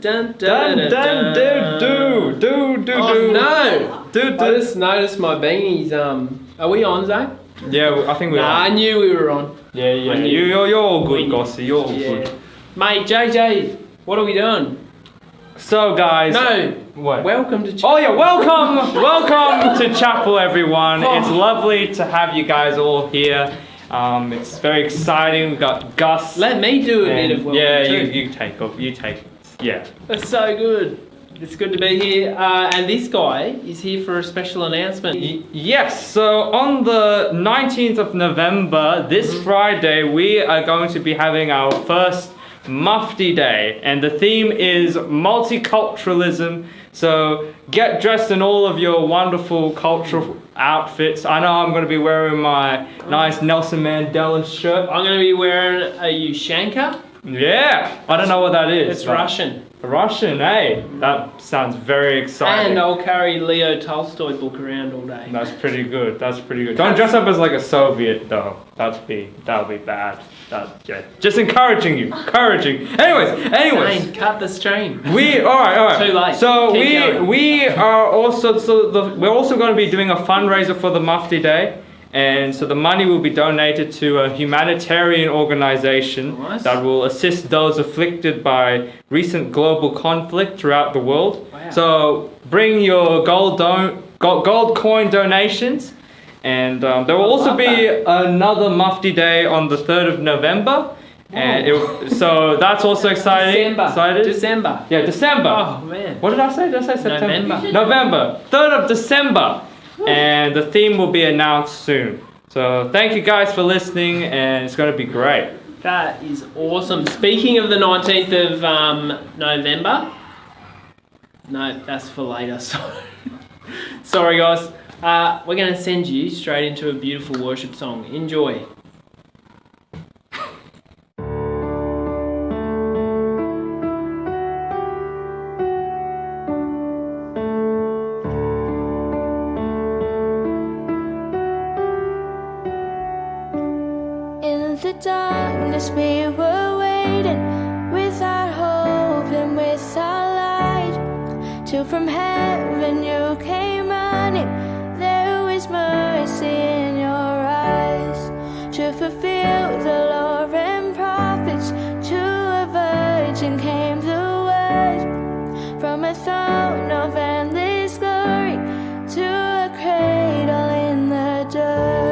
dun, dun, dun, do. Oh no! Do. I just noticed my beanies. Are we on, Zach? Yeah, I think we Nah, I are. knew we were on. Yeah. You're all good, Gossy. You're all good. Mate, JJ, what are we doing? So, guys. No. What? Welcome to. Oh yeah, welcome to chapel, everyone. It's lovely to have you guys all here. It's very exciting. We've got Gus. Let me do a bit of welcome. Yeah, too. you take off. You take it. Yeah. That's so good. It's good to be here. And this guy is here for a special announcement. Yes, so on the 19th of November, this Friday, we are going to be having our first Mufti Day, and the theme is multiculturalism. So get dressed in all of your wonderful cultural outfits. I know I'm going to be wearing my nice Nelson Mandela shirt. I'm going to be wearing a Ushanka. Yeah, I don't know what that is. It's Russian. Russian, eh? That sounds very exciting. And I'll carry Leo Tolstoy book around all day. That's pretty good. Don't dress up as like a Soviet though. That'll be bad. Just encouraging you. Anyways. Zane, cut the stream. All right. Too late. So Keep going. we are also we're also going to be doing a fundraiser for the Mufti Day. And so the money will be donated to a humanitarian organization that will assist those afflicted by recent global conflict throughout the world. Wow. So bring your gold coin donations. And there will also be another Mufti Day on the 3rd of November. And so that's also exciting. December. Yeah, December. Oh, man. What did I say? Did I say September? November. November. 3rd of December. And the theme will be announced soon. So thank you guys for listening, and it's going to be great. That is awesome. Speaking of the 19th of November. No, that's for later. Sorry, guys. We're going to send you straight into a beautiful worship song. Enjoy. In the darkness we were waiting, without hope and without light, till from heaven you came running. There was mercy in your eyes, to fulfill the law and prophets. To a virgin came the word, from a throne of endless glory to a cradle in the dirt.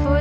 For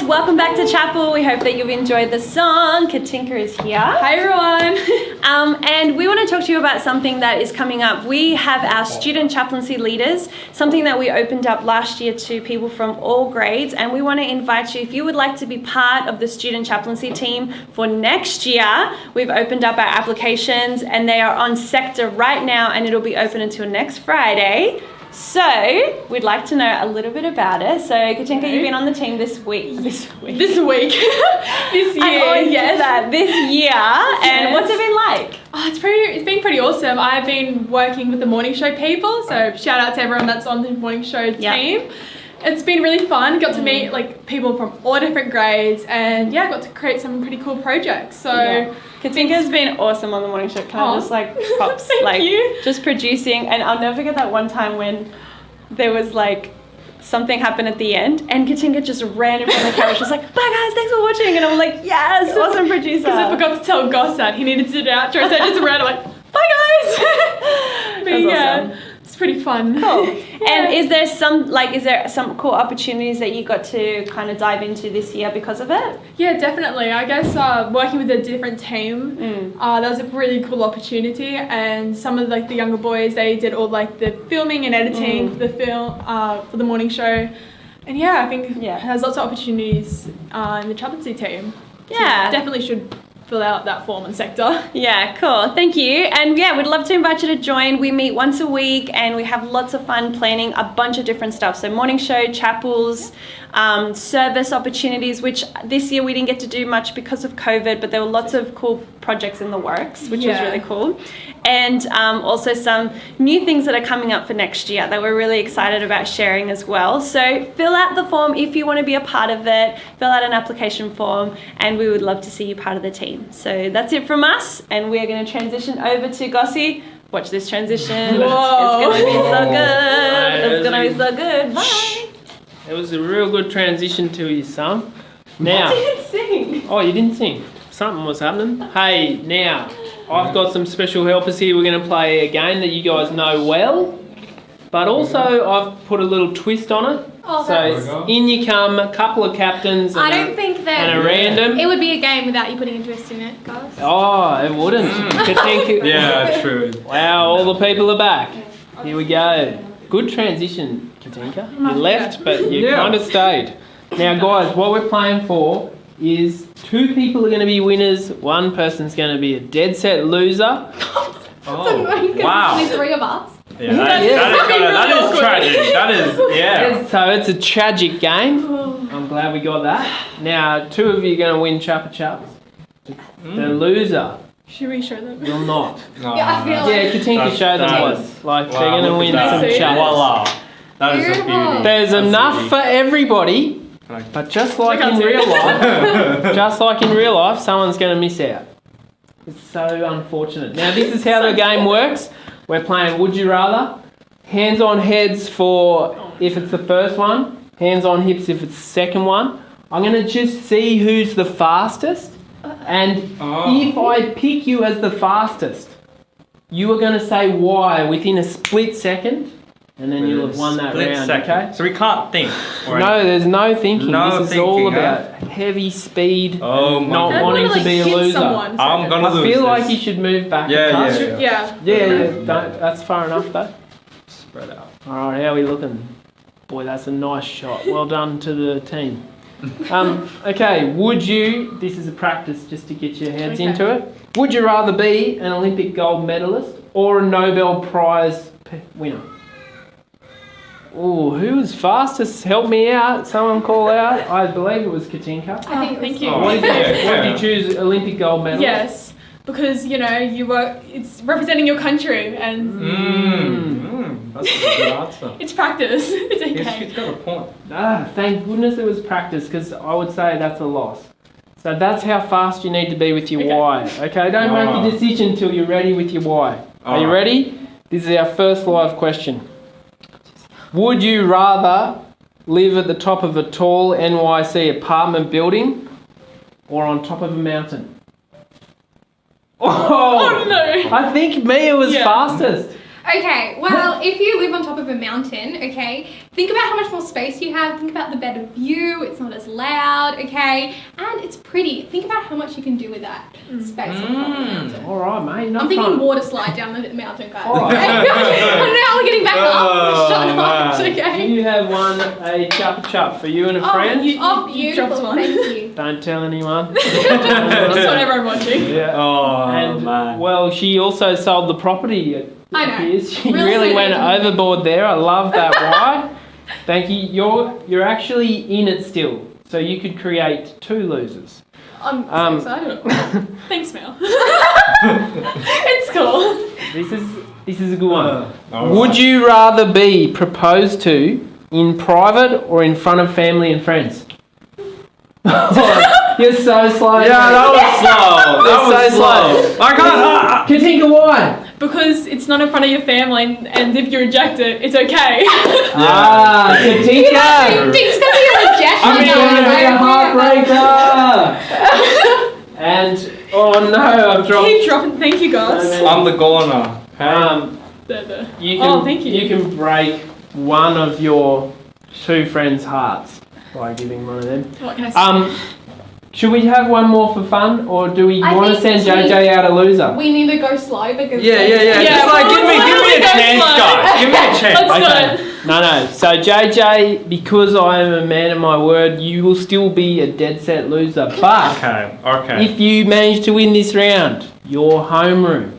welcome back to Chapel. We hope that you've enjoyed the song. Katinka is here. Hi everyone. And we want to talk to you about something that is coming up. We have our student chaplaincy leaders, something that we opened up last year to people from all grades, and we want to invite you, if you would like to be part of the student chaplaincy team for next year. We've opened up our applications and they are on sector right now, and it'll be open until next Friday. So, we'd like to know a little bit about it. So, Katinka, you've been on the team this week. This year. This year. And what's it been like? Oh, it's been pretty awesome. I've been working with the morning show people, so shout out to everyone that's on the morning show team. It's been really fun. Got to meet like people from all different grades, and got to create some pretty cool projects. So Katinka's been awesome on the morning show. Can I just props Thank you. just producing, and I'll never forget that one time when there was like something happened at the end and Katinka just ran in front of the camera. She's like, "Bye guys, thanks for watching," and I'm like, "Yes, awesome producer." Because I forgot to tell Goss that he needed to do the outro, so I just ran. I'm like, "Bye guys." But Awesome. it's pretty fun. Cool. And is there some cool opportunities that you got to kind of dive into this year because of it? Yeah, definitely. I guess working with a different team, that was a really cool opportunity. And some of like the younger boys, they did all like the filming and editing for the film for the morning show. And I think there's lots of opportunities in the chaplaincy team. So definitely should fill out that form and sector. Yeah, cool. Thank you. And we'd love to invite you to join. We meet once a week and we have lots of fun planning a bunch of different stuff. So morning show, chapels, service opportunities, which this year we didn't get to do much because of COVID, but there were lots of cool projects in the works, which was really cool. And also some new things that are coming up for next year that we're really excited about sharing as well. So fill out the form if you want to be a part of it. Fill out an application form and we would love to see you part of the team. So that's it from us, and we are going to transition over to Gossie. Watch this transition. Whoa. It's going to be so good. It's going to be so good. Bye. It was a real good transition to you, son. Now, I didn't sing. oh, you didn't sing. Something was happening. Hey, now, I've got some special helpers here. We're going to play a game that you guys know well, but also I've put a little twist on it. Oh, So in you come, a couple of captains and, I don't think that and a random. it would be a game without you putting a twist in it, guys. Oh, it wouldn't. Katinka- Yeah, true. Wow, all the people are back. Here we go. Good transition, Katinka. You left, but you kind of stayed. Now, guys, what we're playing for is 2 people are going to be winners, 1 person's going to be a dead set loser. Oh, wow. There's 3 of us. Yeah, that is tragic. That is, So it's a tragic game. I'm glad we got that. Now, 2 of you are going to win Chappa Chaps. The loser Should we show them? will not. Yeah, I feel Yeah, like Katinka, show them That's- what. Like, they're going to win some that. chaps. Voila. That is a Beautiful. beauty. There's That's enough beauty. for everybody, but just like in real life, someone's going to miss out. It's so unfortunate. Now, this is how the game works. We're playing Would You Rather. Hands on heads for if it's the first one. Hands on hips if it's the second one. I'm going to just see who's the fastest. And if I pick you as the fastest, you are going to say why within a split second. And then you'll have won that round, okay? So we can't think. No, there's no thinking. No this is all thinking, about heavy speed, Oh my not God. wanting to be a hit loser. someone, so I'm gonna I lose feel this. like you should move back a Yeah, touch. yeah. Yeah, that's far enough though. Spread out. Alright, how are we looking? Boy, that's a nice shot. Well done to the team. Okay, this is a practice just to get your heads into it. Would you rather be an Olympic gold medalist or a Nobel Prize winner? Oh, who was fastest? Help me out. Someone call out. I believe it was Katinka. Thank you. What did you choose? Olympic gold medalist? Yes, because it's representing your country and That's a good answer. it's practice. It's okay. She's got a point. Thank goodness it was practice, because I would say that's a loss. So that's how fast you need to be with your why. Okay, don't make a decision until you're ready with your why. Are you ready? This is our first live question. Would you rather live at the top of a tall NYC apartment building or on top of a mountain? Oh no! I think Mia was fastest. Okay, well, if you live on top of a mountain, okay, think about how much more space you have. Think about the better view. It's not as loud, okay? And it's pretty. Think about how much you can do with that space on top of the mountain. All right, mate. I'm thinking water slide down the mountain, guys. All right. And now we're getting back up. Shut up, Do okay? you have a Chappa Chup for you and a friend? you dropped beautiful. one. Thank you. Don't tell anyone. Just want everyone watching. Yeah. Oh, And man. well, she also sold the property. It I know. appears. She Real really estate went agent. overboard there. I love that. Why? Thank you. You're actually in it still, so you could create 2 losers. I'm Um, so excited. Thanks, Mel. It's cool. This is a good one. All Would right. you rather be proposed to in private or in front of family and friends? You're so slow. Yeah, that was slow. That You're was so slow. I can't. Katinka, why? Because it's not in front of your family, and if you reject it, it's okay. Katinka! It's because you're rejecting I'm going to be a it. heartbreaker! And, oh no, I've dropped. Keep dropping. Thank you, guys. I'm the goner. There. You can, Oh, thank you. You can break one of your 2 friends' hearts by giving one of them. What can I say? Should we have one more for fun, or do we I want to think send JJ out a loser? We need to go slow because Yeah. Yeah, Just like well, give me a let's chance, go. guys. Give me a chance. Let's do it. No. So JJ, because I am a man of my word, you will still be a dead set loser. But Okay. if you manage to win this round, your homeroom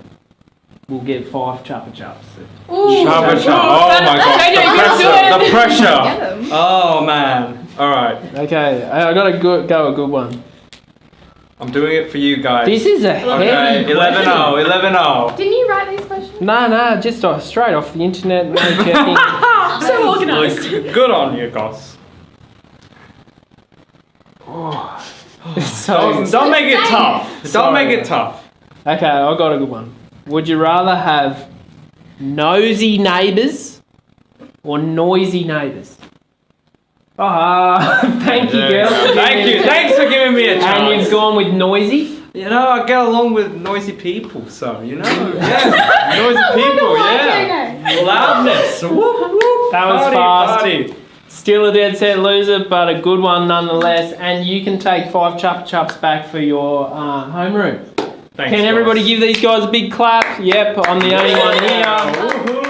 will get 5 Chappa Chups. Ooh. Chappa Chup. Ooh, Oh my gosh. JJ, you can do The it. pressure. Get 'em. Oh man. All right. Okay, I got to go a good one. I'm doing it for you guys. This is a Okay. heavy 11-0. 11-0. Didn't you write these questions? No, just straight off the internet, no checking. So organised. Look, good on you, guys. Don't make it tough. Don't Sorry. make it tough. Okay, I got a good one. Would you rather have nosy neighbours or noisy neighbours? Thank you, girl. Thank you. Thanks for giving me a And chance. you've gone with noisy? You know, I get along with noisy people, so you know. Yeah. Noisy people, yeah. Loudness. Whoop, whoop. That was Party, fast. party. Still a dead set loser, but a good one nonetheless. And you can take 5 Chappa Chups back for your homeroom. Thanks, Can everybody guys. give these guys a big clap? Yep, I'm the only one here. Woohoo.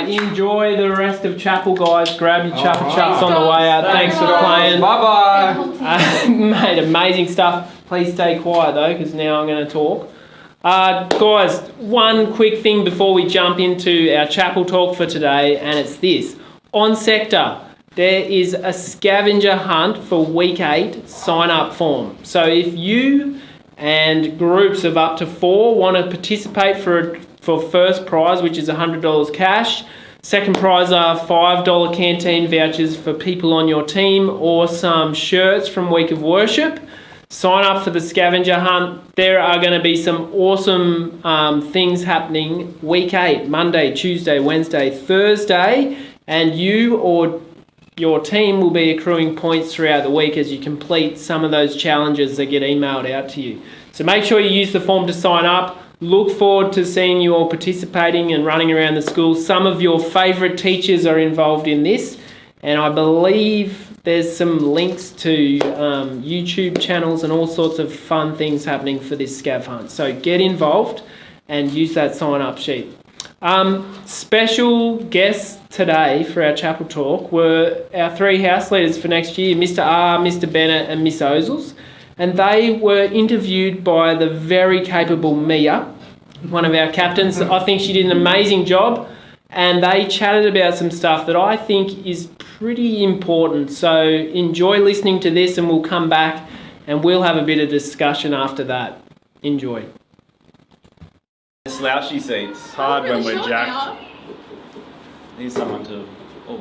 Enjoy the rest of chapel, guys. Grab your Chappa Alright. Chups on the way out. Thanks for playing. Bye-bye. Mate, amazing stuff. Please stay quiet though, because now I'm going to talk. Guys, one quick thing before we jump into our chapel talk for today, and it's this. On Sector, there is a scavenger hunt for week 8 sign-up form. So if you and groups of up to 4 want to participate for first prize, which is $100 cash. Second prize are $5 canteen vouchers for people on your team, or some shirts from Week of Worship. Sign up for the scavenger hunt. There are going to be some awesome things happening week 8, Monday, Tuesday, Wednesday, Thursday, and you or your team will be accruing points throughout the week as you complete some of those challenges that get emailed out to you. So make sure you use the form to sign up. Look forward to seeing you all participating and running around the school. Some of your favourite teachers are involved in this, and I believe there's some links to YouTube channels and all sorts of fun things happening for this scav hunt. So get involved and use that sign-up sheet. Special guests today for our chapel talk were our 3 house leaders for next year, Mr. R, Mr. Bennett and Miss Ozels. And they were interviewed by the very capable Mia, one of our captains. I think she did an amazing job, and they chatted about some stuff that I think is pretty important. So enjoy listening to this, and we'll come back and we'll have a bit of discussion after that. Enjoy. Slouchy seats. It's hard when we're jacked. Need someone to. Oh.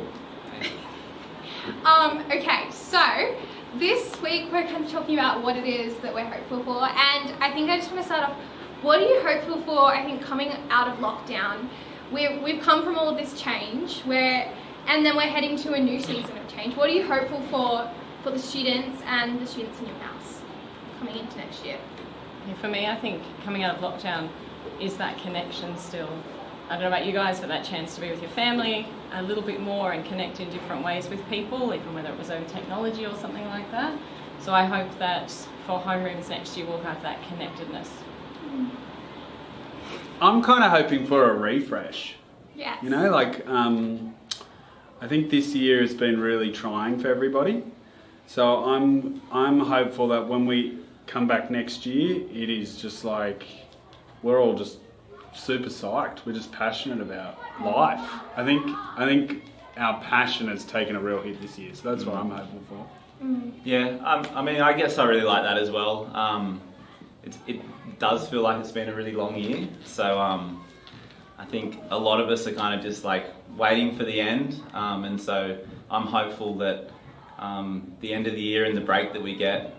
Okay, so this week we're kind of talking about what it is that we're hopeful for, and I think I just want to start off. What are you hopeful for? I think coming out of lockdown, we've come from all of this change, and then we're heading to a new season of change. What are you hopeful for the students and the students in your house coming into next year? Yeah, for me, I think coming out of lockdown is that connection still I don't know about you guys, but that chance to be with your family a little bit more and connect in different ways with people, even whether it was over technology or something like that. So I hope that for homerooms next year we'll have that connectedness. I'm kind of hoping for a refresh. Yes. You know, like, I think this year has been really trying for everybody. So I'm hopeful that when we come back next year, it is just like, we're all just super psyched. We're just passionate about life. I think our passion has taken a real hit this year. So that's what I'm hopeful for. Yeah, I mean, I guess I really like that as well. It does feel like it's been a really long year. So I think a lot of us are kind of just like waiting for the end. And so I'm hopeful that the end of the year and the break that we get,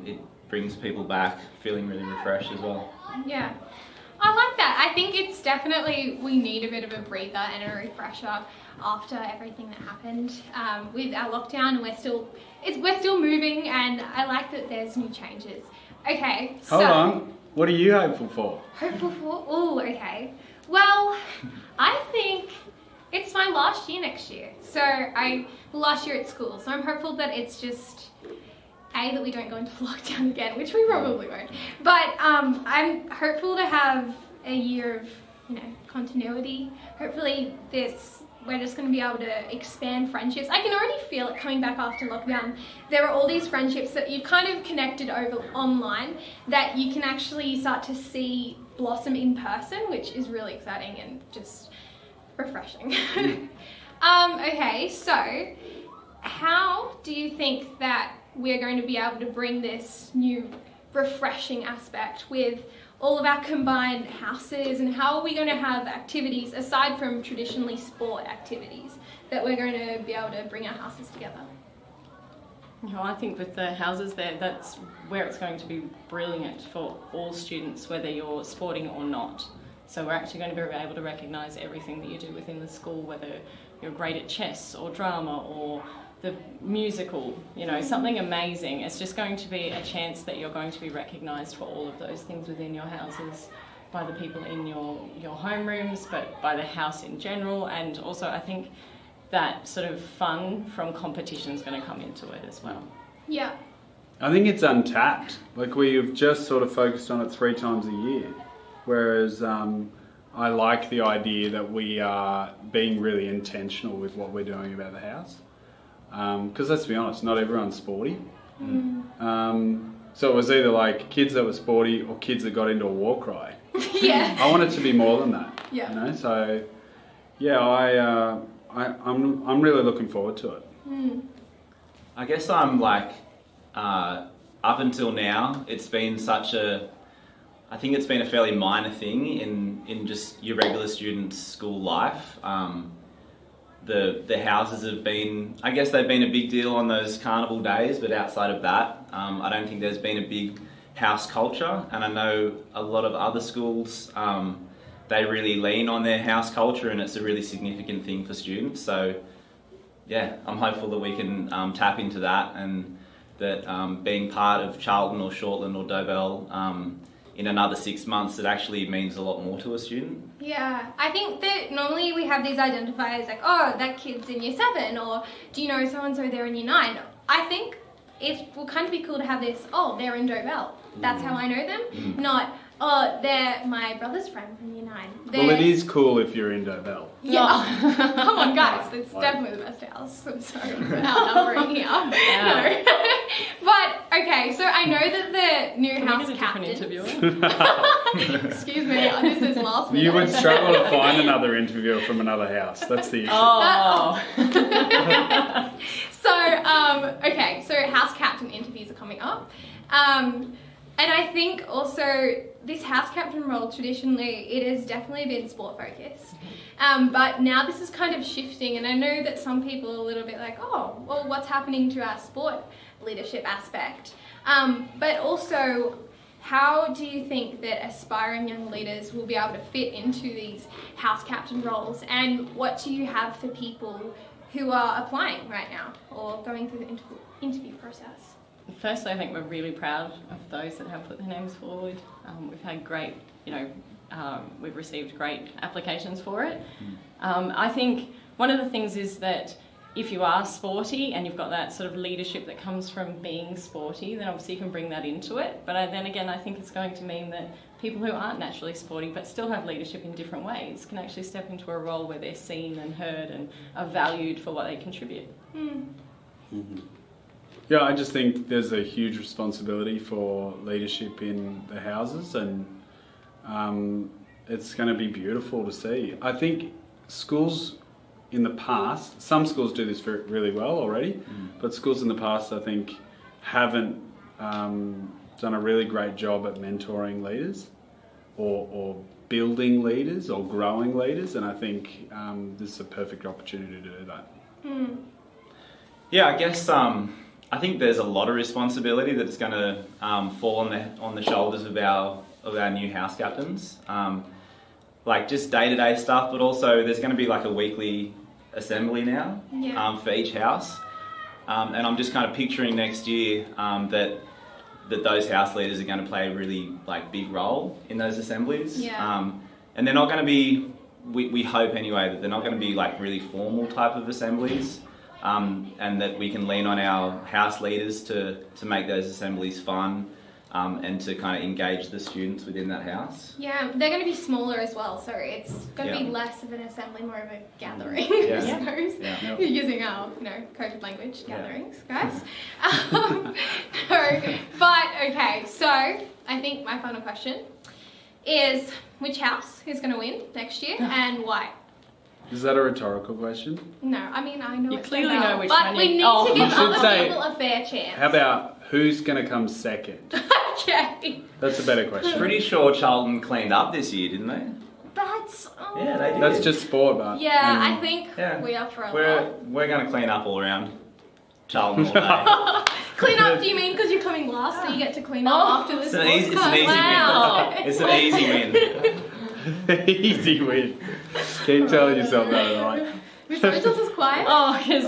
it brings people back feeling really refreshed as well. Yeah. I like that. I think it's definitely, we need a bit of a breather and a refresher after everything that happened with our lockdown, and we're still moving, and I like that there's new changes. Okay, so... Hold on. What are you hopeful for? Hopeful for? Oh, okay. Well, I think it's my last year next year. So last year at school. So I'm hopeful that it's just, that we don't go into lockdown again, which we probably won't. But I'm hopeful to have a year of, continuity. Hopefully we're just going to be able to expand friendships. I can already feel it coming back after lockdown. There are all these friendships that you've kind of connected over online that you can actually start to see blossom in person, which is really exciting and just refreshing. Okay, so how do you think that we're going to be able to bring this new refreshing aspect with all of our combined houses, and how are we going to have activities aside from traditionally sport activities that we're going to be able to bring our houses together? I think with the houses there, that's where it's going to be brilliant for all students, whether you're sporting or not. So we're actually going to be able to recognise everything that you do within the school, whether you're great at chess or drama or the musical, something amazing. It's just going to be a chance that you're going to be recognised for all of those things within your houses, by the people in your homerooms, but by the house in general. And also I think that sort of fun from competition is going to come into it as well. Yeah. I think it's untapped. Like, we've just sort of focused on it 3 times a year. Whereas I like the idea that we are being really intentional with what we're doing about the house. Because let's be honest, not everyone's sporty. So it was either like kids that were sporty or kids that got into a war cry. Yeah. I want it to be more than that. Yeah. So yeah, I'm really looking forward to it. I guess I'm like, up until now, it's been I think it's been a fairly minor thing in just your regular students' school life. The houses have been, I guess they've been a big deal on those carnival days, but outside of that, I don't think there's been a big house culture. And I know a lot of other schools, they really lean on their house culture, and it's a really significant thing for students. So yeah, I'm hopeful that we can tap into that, and that being part of Charlton or Shortland or Dobell in another 6 months, it actually means a lot more to a student. Yeah, I think that normally we have these identifiers like, oh, that kid's in year 7, or do you know so-and-so, they're in year 9. I think it will kind of be cool to have this, oh, they're in Dobell. That's how I know them. Not, oh, they're my brother's friend from year 9. Well, it is cool if you're in Dobell. Yeah. Come on, guys. It's definitely the best house. I'm sorry for outnumbering here. No. But, okay, so I know that the new house captain... Excuse me, this is last minute. You would struggle to find another interviewer from another house. That's the issue. Oh. Okay, so house captain interviews are coming up. And I think also this house captain role, traditionally, it has definitely been sport focused. But now this is kind of shifting, and I know that some people are a little bit like, oh, well, what's happening to our sport leadership aspect? But also, how do you think that aspiring young leaders will be able to fit into these house captain roles? And what do you have for people who are applying right now or going through the interview process? firstly, I think we're really proud of those that have put their names forward. We've had great, we've received great applications for it. I think one of the things is that if you are sporty and you've got that sort of leadership that comes from being sporty, then obviously you can bring that into it. But then again, I think it's going to mean that people who aren't naturally sporty but still have leadership in different ways can actually step into a role where they're seen and heard and are valued for what they contribute. Yeah, I just think there's a huge responsibility for leadership in the houses, and it's going to be beautiful to see. I think schools in the past, some schools do this really well already, but schools in the past, I think, haven't done a really great job at mentoring leaders or building leaders or growing leaders, and I think this is a perfect opportunity to do that. Yeah, I guess I think there's a lot of responsibility that's going to fall on the shoulders of our new house captains. Like just day-to-day stuff, but also there's going to be like a weekly assembly now for each house. And I'm just kind of picturing next year that those house leaders are going to play a really like big role in those assemblies. And they're not going to be, we hope anyway, that they're not going to be like really formal type of assemblies. And that we can lean on our house leaders to make those assemblies fun. And to kind of engage the students within that house. Yeah, they're going to be smaller as well, so it's going to be less of an assembly, more of a gathering, I suppose. You're using our, coded language gatherings, guys. But okay, so I think my final question is, which house is going to win next year and why? Is that a rhetorical question? No, I mean, I know You it's clearly so know which but one we you- need Oh. to give You should other say- people a fair chance. How about who's going to come second? Okay. That's a better question. Pretty sure Charlton cleaned up this year, didn't they? That's... Oh. Yeah, they did. That's just sport, but... Yeah, I think Yeah. we are for a We're lot. going to clean up all around Charlton all day. Clean up, do you mean because you're coming last, so you get to clean up after this It's an easy podcast? win. It's an easy win. Easy win. Keep telling yourself that, right? Miss Rachel's is quiet. Oh, because,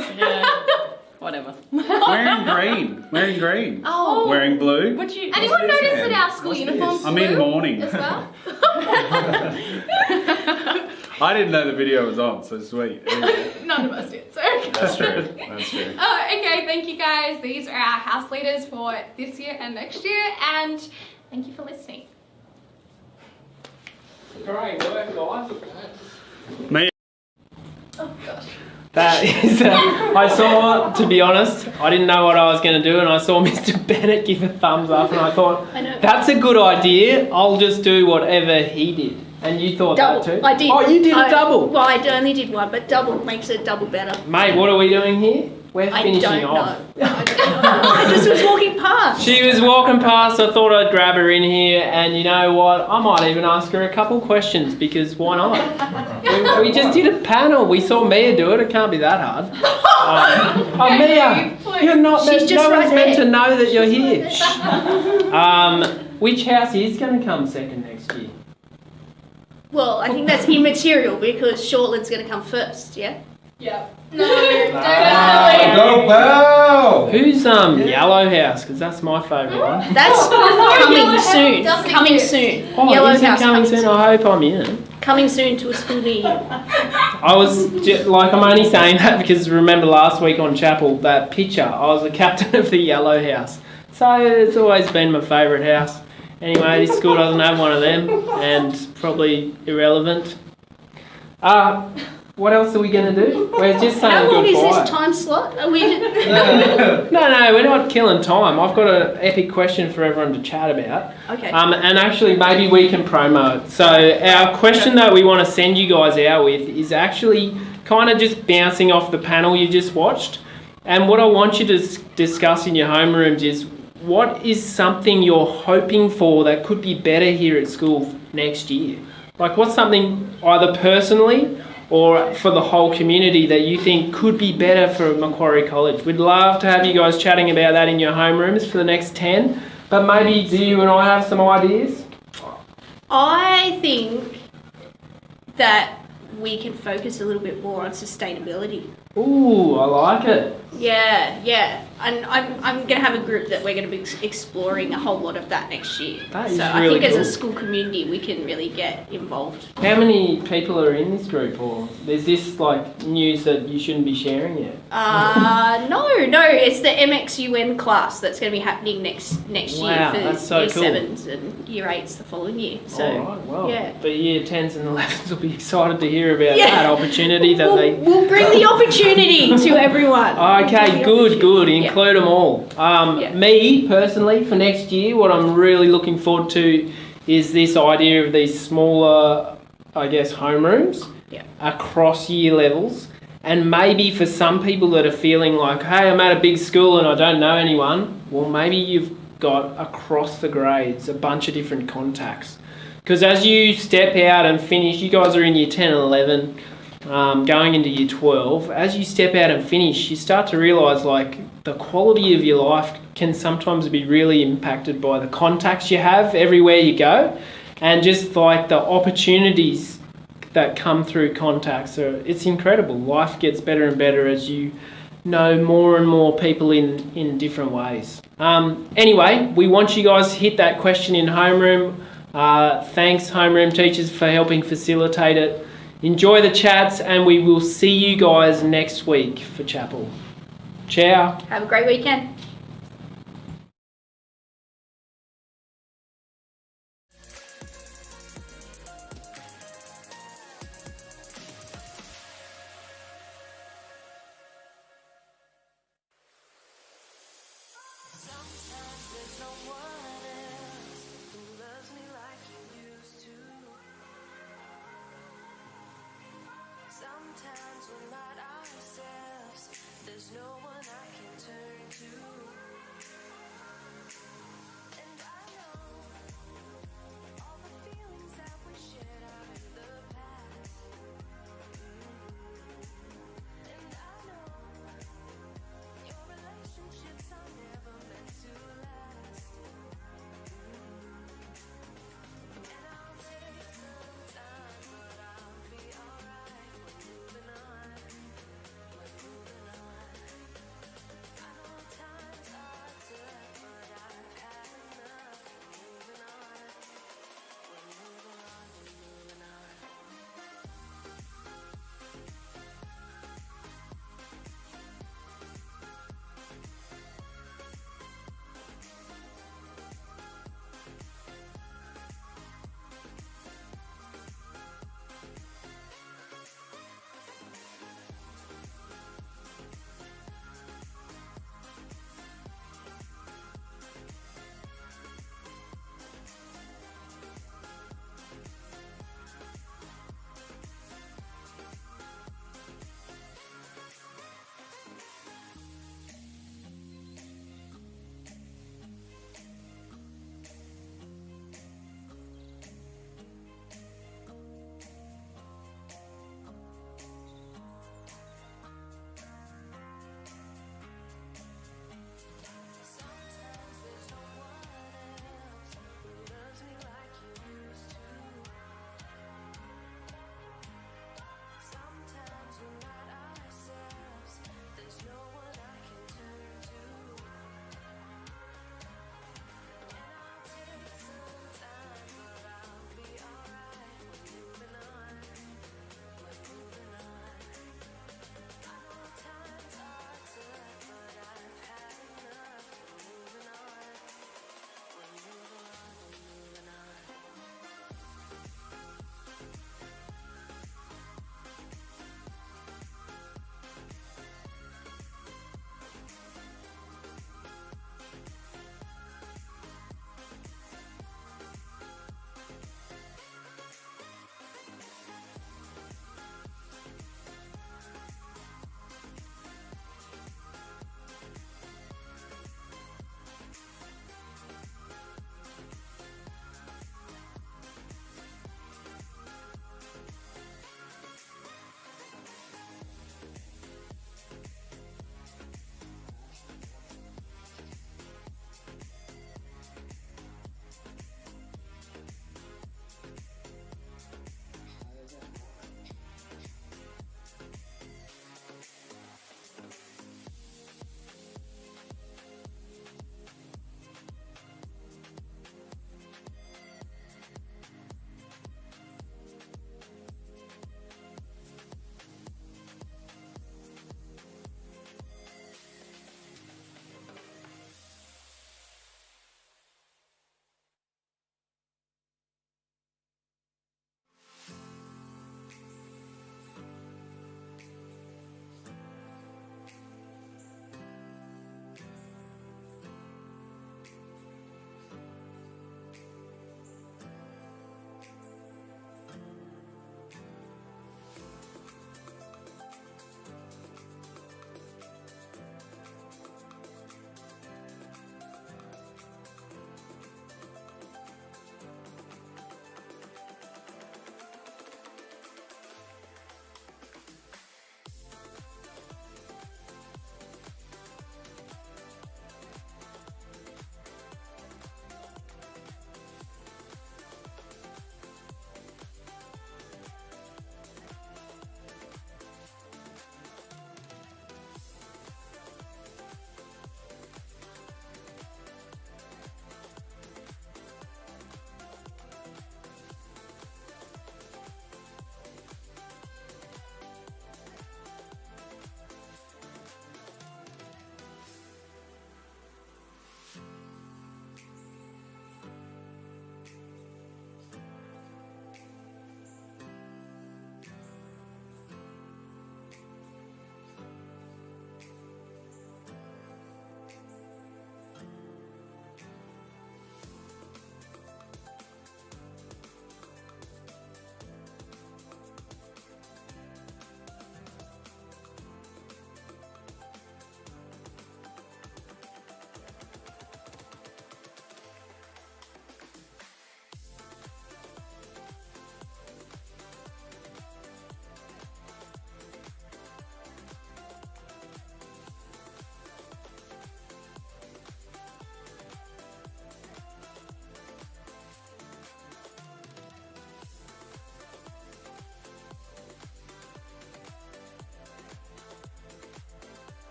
whatever. Wearing green. Oh. Wearing blue. Would you? Anyone What's this notice then? that our school What's uniforms this? I'm in blue mourning. as well? I didn't know the video was on, so sweet. Anyway. None of us did, so. That's true. That's true. Okay, thank you guys. These are our house leaders for this year and next year, and thank you for listening. Great work, guys. Me. Oh gosh. That is, I saw, to be honest, I didn't know what I was going to do, and I saw Mr. Bennett give a thumbs up, and I thought, that's a good idea. I'll just do whatever he did. And you thought Double. that too? I did. Oh, you did a double. Well, I only did one, but double makes it double better. Mate, what are we doing here? We're I finishing don't off. know. I don't know. I just was walking past. She was walking past, I thought I'd grab her in here, and you know what? I might even ask her a couple questions, because why not? we just did a panel. We saw Mia do it. It can't be that hard. Mia, you're not meant, She's just no one's right meant there. to know that you're here. Which house is going to come second next year? Well, I think that's immaterial because Shortland's going to come first, yeah? Yeah. No, don't. Go! Who's Yellow House? Because that's my favourite one. That's Yellow coming House soon. doesn't Coming exist. soon. Oh, Yellow is it House coming soon? I hope I'm in. Coming soon to a school near you. I was I'm only saying that because remember last week on Chapel, that picture, I was the captain of the Yellow House. So it's always been my favourite house. Anyway, this school doesn't have one of them, and probably irrelevant. What else are we going to do? We're just saying How long is goodbye. this time slot? Are we? No, we're not killing time. I've got an epic question for everyone to chat about. Okay. And actually, maybe we can promo it. So our question that we want to send you guys out with is actually kind of just bouncing off the panel you just watched. And what I want you to discuss in your homerooms is what is something you're hoping for that could be better here at school next year? Like what's something either personally or for the whole community that you think could be better for Macquarie College? We'd love to have you guys chatting about that in your homerooms for the next 10. But maybe do you and I have some ideas? I think that we can focus a little bit more on sustainability. Ooh, I like it. Yeah. And I'm going to have a group that we're going to be exploring a whole lot of that next year. That is so I really think cool. as a school community, we can really get involved. How many people are in this group, or is this like news that you shouldn't be sharing yet? No, it's the MXUN class that's going to be happening next Wow, year for that's so year cool. 7s and year 8s the following year. So All right, well, yeah. but year 10s and 11s will be excited to hear about Yeah. that opportunity that they. We'll bring the opportunity to everyone. Okay, good. Yeah. Include them all. Yeah. Me personally, for next year, what I'm really looking forward to is this idea of these smaller, I guess, homerooms Yeah. across year levels. And maybe for some people that are feeling like, hey, I'm at a big school and I don't know anyone, well, maybe you've got across the grades a bunch of different contacts. Because as you step out and finish, you guys are in year 10 and 11, going into year 12, as you step out and finish, you start to realise like the quality of your life can sometimes be really impacted by the contacts you have everywhere you go, and just like the opportunities that come through contacts. So it's incredible. Life gets better and better as you know more and more people in different ways. Anyway, we want you guys to hit that question in homeroom. Thanks homeroom teachers for helping facilitate it. Enjoy the chats, and we will see you guys next week for chapel. Ciao. Have a great weekend. Sometimes we're not ourselves. There's no one I can turn to.